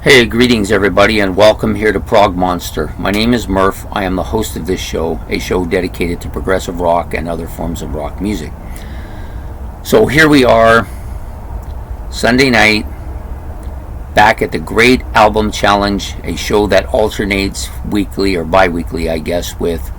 Hey, greetings everybody, and welcome here to Prog Monster. My name is Murph. I am the host of this show, a show dedicated to progressive rock and other forms of rock music. So here we are, Sunday night, back at the Great Album Challenge, a show that alternates weekly or bi-weekly, I guess, with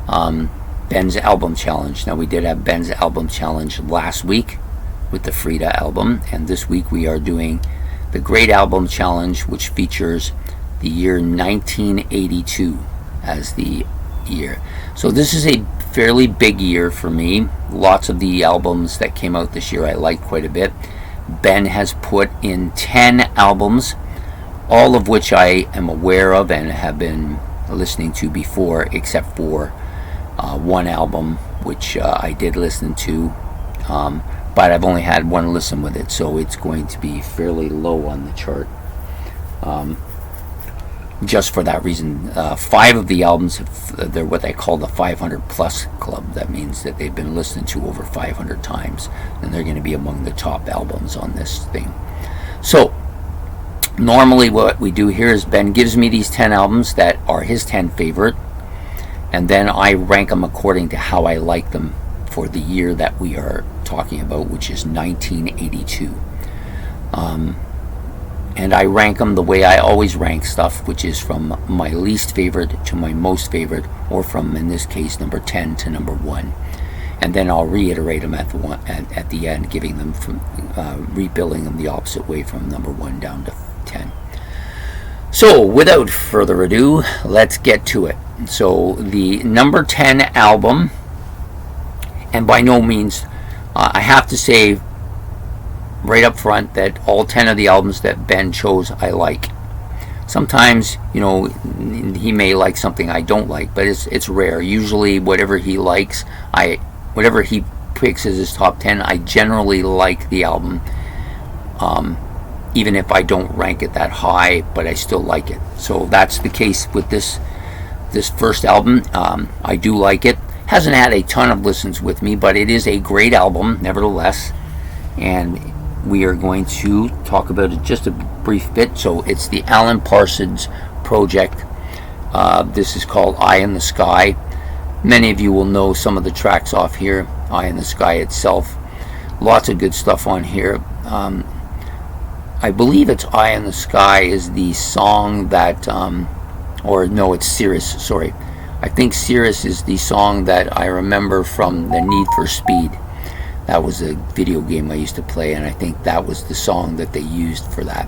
Ben's Album Challenge. Now, we did have Ben's Album Challenge last week with the Frida album, and this week we are doing the Great Album Challenge, which features the year 1982 as the year. So this is a fairly big year for me. Lots of the albums that came out this year I like quite a bit. Ben has put in 10 albums, all of which I am aware of and have been listening to before, except for one album which I did listen to, but I've only had one listen with it, so it's going to be fairly low on the chart. Just for that reason, 5 of the albums, they're what they call the 500 plus club. That means that they've been listened to over 500 times, and they're going to be among the top albums on this thing. So normally what we do here is Ben gives me these 10 albums that are his 10 favorite, and then I rank them according to how I like them for the year that we are talking about, which is 1982. And I rank them the way I always rank stuff, which is from my least favorite to my most favorite, or from, in this case, number 10 to number 1. And then I'll reiterate them at the end, giving them from rebuilding them the opposite way from number 1 down to 10. So without further ado, let's get to it. So the number 10 album, and by no means, I have to say right up front that all 10 of the albums that Ben chose I like. Sometimes, he may like something I don't like, but it's rare. Usually whatever he likes, whatever he picks as his top 10, I generally like the album, even if I don't rank it that high, but I still like it. So that's the case with this first album. I do like it. Hasn't had a ton of listens with me, but it is a great album nevertheless, and we are going to talk about it just a brief bit. So it's the Alan Parsons Project. This is called Eye in the Sky. Many of you will know some of the tracks off here. Eye in the Sky itself, lots of good stuff on here. I believe it's Eye in the Sky is the song that or no, it's Cirrus, sorry. I think Cirrus is the song that I remember from the Need for Speed. That was a video game I used to play, and I think that was the song that they used for that.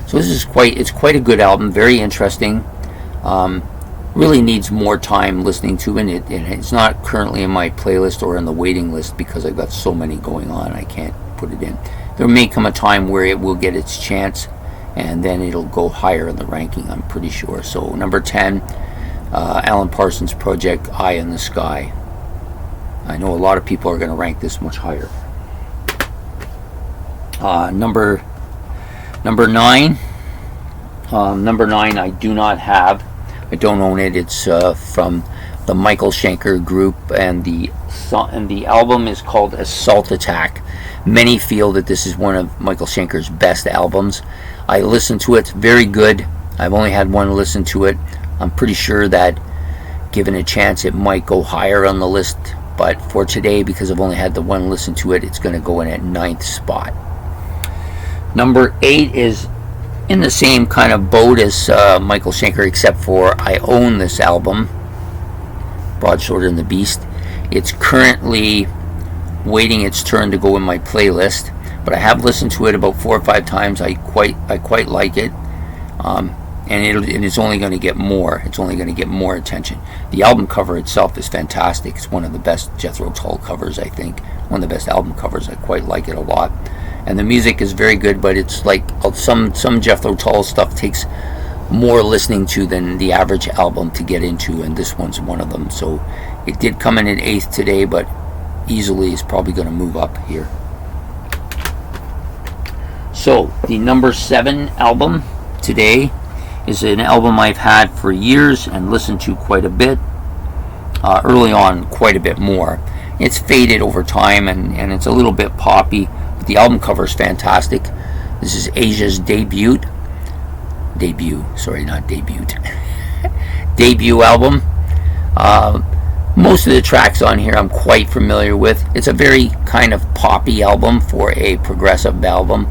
So this is quite a good album, very interesting. Really needs more time listening to it. It's not currently in my playlist or in the waiting list because I've got so many going on, I can't put it in. There may come a time where it will get its chance, and then it'll go higher in the ranking, I'm pretty sure. So number 10, Alan Parsons Project, Eye in the Sky. I know a lot of people are going to rank this much higher. Number 9. Number 9 I do not have. I don't own it. It's from the Michael Schenker Group, and the album is called Assault Attack. Many feel that this is one of Michael Schenker's best albums. I listened to it. It's very good. I've only had one listen to it. I'm pretty sure that given a chance it might go higher on the list, but for today, because I've only had the one listen to it, it's going to go in at 9th spot. Number 8 is in the same kind of boat as Michael Schenker, except for I own this album, Broadsword and the Beast. It's currently waiting its turn to go in my playlist, but I have listened to it about 4 or 5 times. I quite like it. And it's only going to get more. It's only going to get more attention. The album cover itself is fantastic. It's one of the best Jethro Tull covers, I think. One of the best album covers. I quite like it a lot. And the music is very good, but it's like some Jethro Tull stuff takes more listening to than the average album to get into, and this one's one of them. So it did come in at 8th today, but easily is probably going to move up here. So the number 7 album today is an album I've had for years and listened to quite a bit. Early on, quite a bit more. It's faded over time, and it's a little bit poppy, but the album cover is fantastic. This is Asia's debut. debut. Sorry, not debut. Debut album. Most of the tracks on here I'm quite familiar with. It's a very kind of poppy album for a progressive album.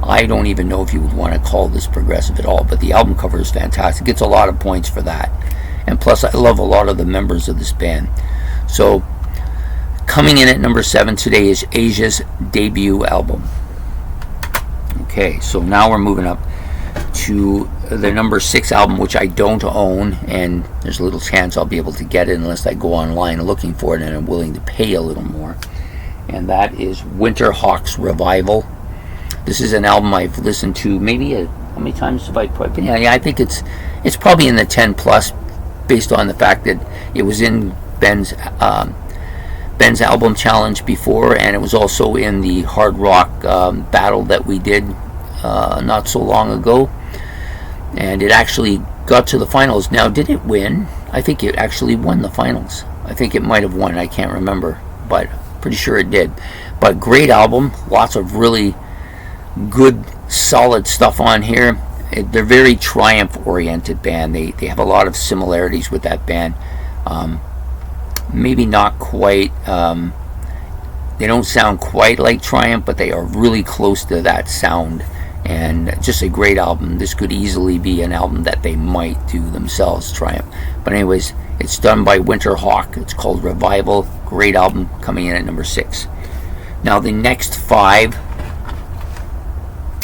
I don't even know if you would want to call this progressive at all, but the album cover is fantastic. Gets a lot of points for that. And plus, I love a lot of the members of this band. So, coming in at number 7 today is Asia's debut album. Okay, so now we're moving up to the number 6 album, which I don't own, and there's a little chance I'll be able to get it unless I go online looking for it and I'm willing to pay a little more. And that is Winterhawk's Revival. This is an album I've listened to maybe how many times have I put? Yeah, I think it's probably in the 10 plus, based on the fact that it was in Ben's album challenge before, and it was also in the hard rock battle that we did not so long ago, and it actually got to the finals. Now, did it win? I think it actually won the finals. I think it might have won. I can't remember, but pretty sure it did. But great album, lots of really good solid stuff on here. They're very Triumph oriented band. They have a lot of similarities with that band. Maybe not quite, they don't sound quite like Triumph, but they are really close to that sound, and just a great album. This could easily be an album that they might do themselves, Triumph. But anyways, it's done by Winterhawk. It's called Revival. Great album, coming in at number 6. Now the next 5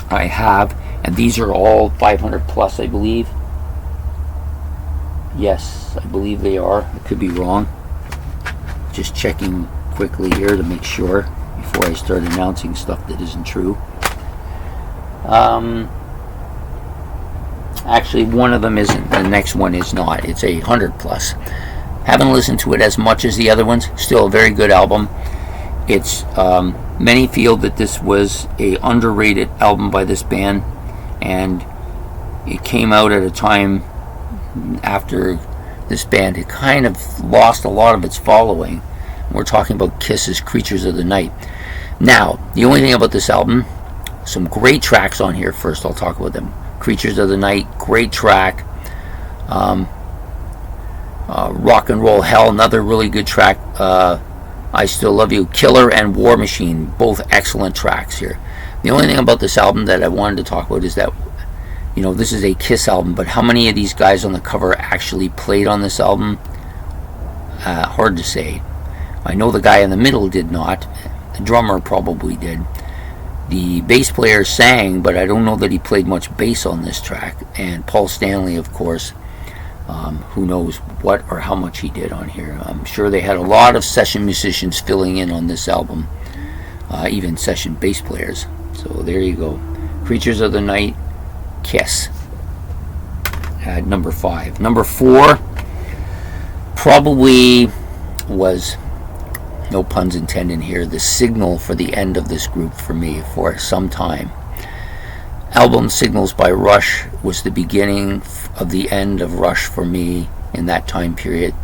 I have, and these are all 500 plus, I believe. Yes, I believe they are. I could be wrong. Just checking quickly here to make sure before I start announcing stuff that isn't true. Actually, one of them isn't. The next one is not. It's 100 plus. Haven't listened to it as much as the other ones. Still a very good album. It's many feel that this was a underrated album by this band, and it came out at a time after this band had kind of lost a lot of its following. We're talking about Kiss's Creatures of the Night. Now, the only thing about this album, some great tracks on here. First, I'll talk about them. Creatures of the Night, great track. Rock and Roll Hell, another really good track. I Still Love You, Killer, and War Machine, both excellent tracks here. The only thing about this album that I wanted to talk about is that, you know, this is a Kiss album, but how many of these guys on the cover actually played on this album? Hard to say. I know the guy in the middle did not. The drummer probably did. The bass player sang, but I don't know that he played much bass on this track. And Paul Stanley, of course, who knows what or how much he did on here. I'm sure they had a lot of session musicians filling in on this album, even session bass players. So there you go. Creatures of the Night, Kiss, at number 5. Number 4 probably was, no puns intended here, the signal for the end of this group for me for some time. Album Signals by Rush was the beginning of the end of Rush for me in that time period.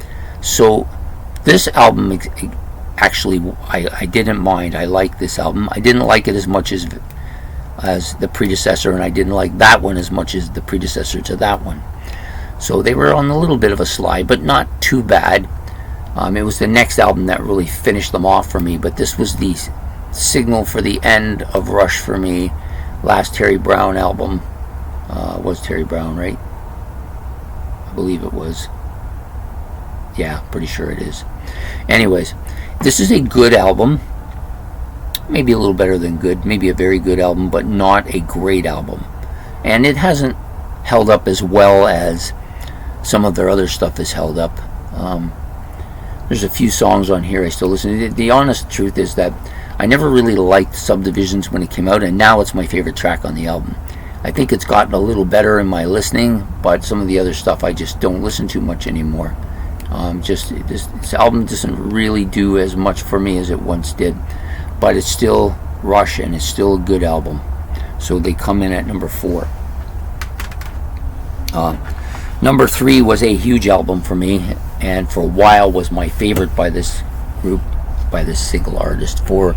So this album, actually, I didn't mind. I liked this album. I didn't like it as much as the predecessor, and I didn't like that one as much as the predecessor to that one. So they were on a little bit of a slide, but not too bad. It was the next album that really finished them off for me, but this was the signal for the end of Rush for me. Last Terry Brown album was Terry Brown, right? I believe it was. Yeah, pretty sure it is. Anyways, this is a good album. Maybe a little better than good. Maybe a very good album, but not a great album. And it hasn't held up as well as some of their other stuff has held up. There's a few songs on here I still listen to. The honest truth is that I never really liked Subdivisions when it came out, and now it's my favorite track on the album. I think it's gotten a little better in my listening, but some of the other stuff I just don't listen to much anymore. This album doesn't really do as much for me as it once did, but it's still Rush, and it's still a good album. So they come in at number 4. Number 3 was a huge album for me, and for a while was my favorite by this group, by this single artist, for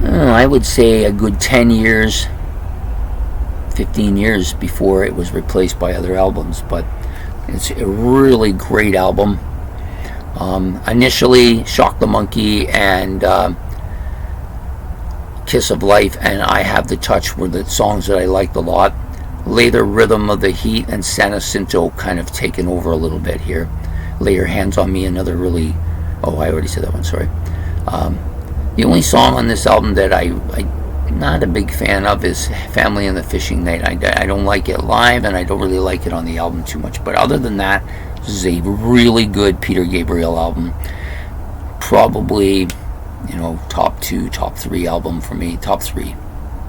I would say a good 10 years, 15 years before it was replaced by other albums. But it's a really great album. Initially, Shock the Monkey and Kiss of Life and I Have the Touch were the songs that I liked a lot. Later, Rhythm of the Heat and San Jacinto kind of taken over a little bit here. Lay Your Hands on Me, another really... Oh, I already said that one, sorry. The only song on this album that I'm not a big fan of is Family and the Fishing Night. I don't like it live, and I don't really like it on the album too much. But other than that, this is a really good Peter Gabriel album. Probably, top 2, top 3 album for me. Top 3.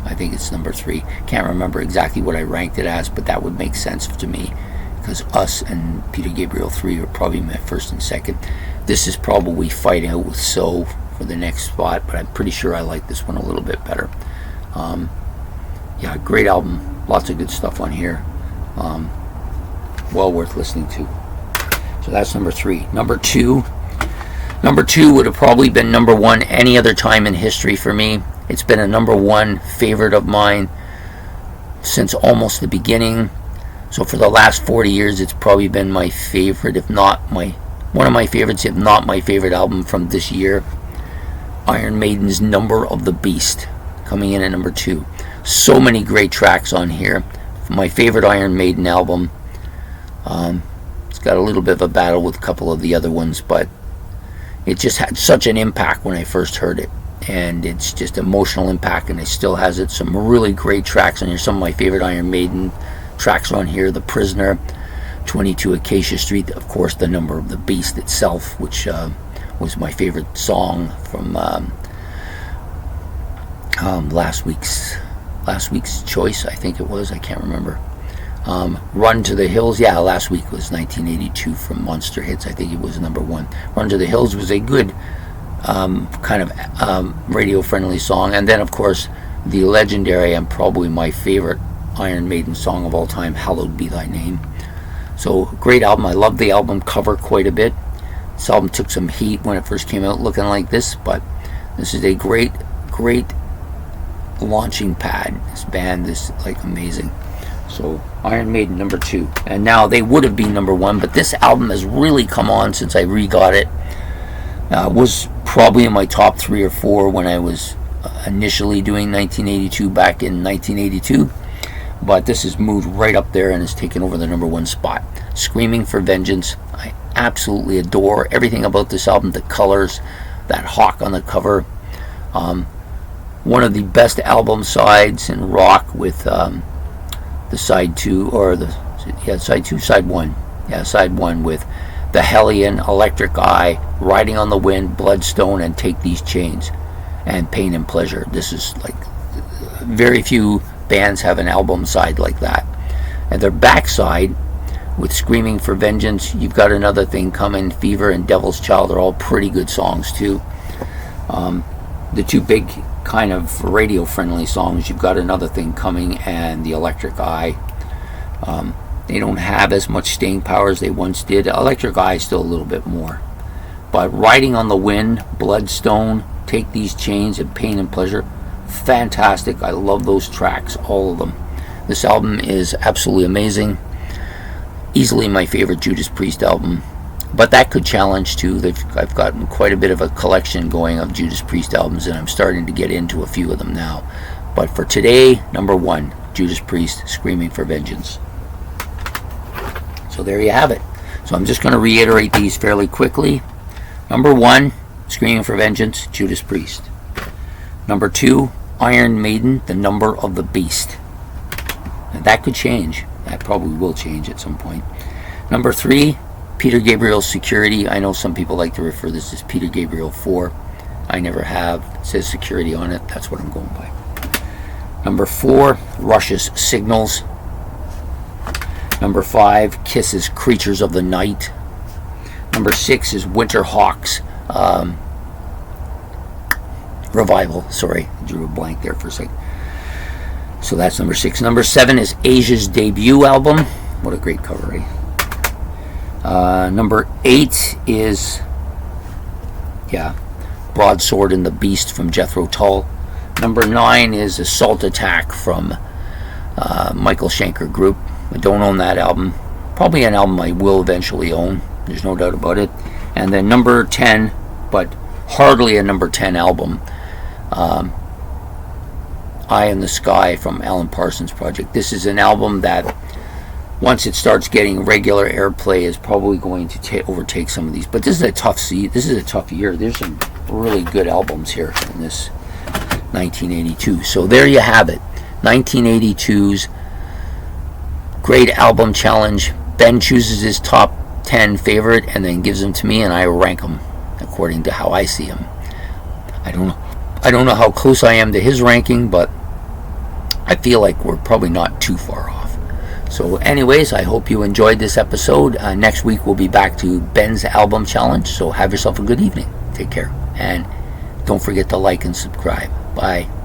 I think it's number 3. Can't remember exactly what I ranked it as, but that would make sense to me, because Us and Peter Gabriel 3 are probably my first and second. This is probably fighting out with So for the next spot, but I'm pretty sure I like this one a little bit better. Yeah, great album. Lots of good stuff on here. Well worth listening to. So that's number 3. Number 2 would have probably been number 1 any other time in history for me. It's been a number 1 favorite of mine since almost the beginning. So for the last 40 years, it's probably been my favorite, if not one of my favorites, if not my favorite album from this year. Iron Maiden's Number of the Beast, coming in at number 2. So many great tracks on here. My favorite Iron Maiden album. It's got a little bit of a battle with a couple of the other ones, but it just had such an impact when I first heard it. And it's just emotional impact, and it still has it. Some really great tracks on here. Some of my favorite Iron Maiden tracks on here: The Prisoner, 22 Acacia Street, of course, The Number of the Beast itself, which was my favorite song from last week's choice, I think it was. I can't remember. Run to the Hills, yeah, last week was 1982 from Monster Hits. I think it was number 1. Run to the Hills was a good kind of radio-friendly song. And then, of course, the legendary and probably my favorite Iron Maiden song of all time, Hallowed Be Thy Name. So, great album. I love the album cover quite a bit. This album took some heat when it first came out looking like this, but this is a great launching pad. This band is like amazing. So Iron Maiden, number 2. And now they would have been number 1, but this album has really come on since I re-got it. Was probably in my top 3 or 4 when I was initially doing 1982 back in 1982. But this has moved right up there and has taken over the number 1 spot. Screaming for Vengeance. I absolutely adore everything about this album. The colors, that hawk on the cover. One of the best album sides in rock with the side 2, or side 2, side 1. Yeah, side 1 with The Hellion, Electric Eye, Riding on the Wind, Bloodstone, and Take These Chains, and Pain and Pleasure. This is like, very few bands have an album side like that. And their backside with Screaming for Vengeance, You've Got Another Thing Coming, Fever, and Devil's Child are all pretty good songs too. The 2 big kind of radio friendly songs, You've Got Another Thing Coming and The Electric Eye, they don't have as much staying power as they once did. Electric Eye still a little bit more, but Riding on the Wind, Bloodstone, Take These Chains, and Pain and Pleasure, fantastic. I love those tracks, all of them. This album is absolutely amazing. Easily my favorite Judas Priest album, but that could challenge too. I've gotten quite a bit of a collection going of Judas Priest albums, and I'm starting to get into a few of them now. But for today, number 1, Judas Priest, Screaming for Vengeance. So there you have it. So I'm just going to reiterate these fairly quickly. Number 1, Screaming for Vengeance, Judas Priest. Number 2, Iron Maiden, The Number of the Beast. And that could change. That probably will change at some point. Number 3, Peter Gabriel's Security. I know some people like to refer this as Peter Gabriel 4. I never have. It says Security on it. That's what I'm going by. Number 4, Rush's Signals. Number 5, Kiss's Creatures of the Night. Number 6 is Winter Hawk's Revival. Sorry, I drew a blank there for a second. So that's number 6. Number 7 is Asia's debut album. What a great cover, eh? Number 8 is, Broadsword and the Beast from Jethro Tull. Number 9 is Assault Attack from Michael Schenker Group. I don't own that album. Probably an album I will eventually own. There's no doubt about it. And then number 10, but hardly a number 10 album, Eye in the Sky from Alan Parsons Project. This is an album that, once it starts getting regular airplay, is probably going to overtake some of these. But this is a tough year. There's some really good albums here in this 1982. So there you have it. 1982's Great Album Challenge. Ben chooses his top 10 favorite and then gives them to me, and I rank them according to how I see him. I don't know how close I am to his ranking, but I feel like we're probably not too far off. So anyways, I hope you enjoyed this episode. Next week we'll be back to Ben's Album Challenge. So have yourself a good evening. Take care. And don't forget to like and subscribe. Bye.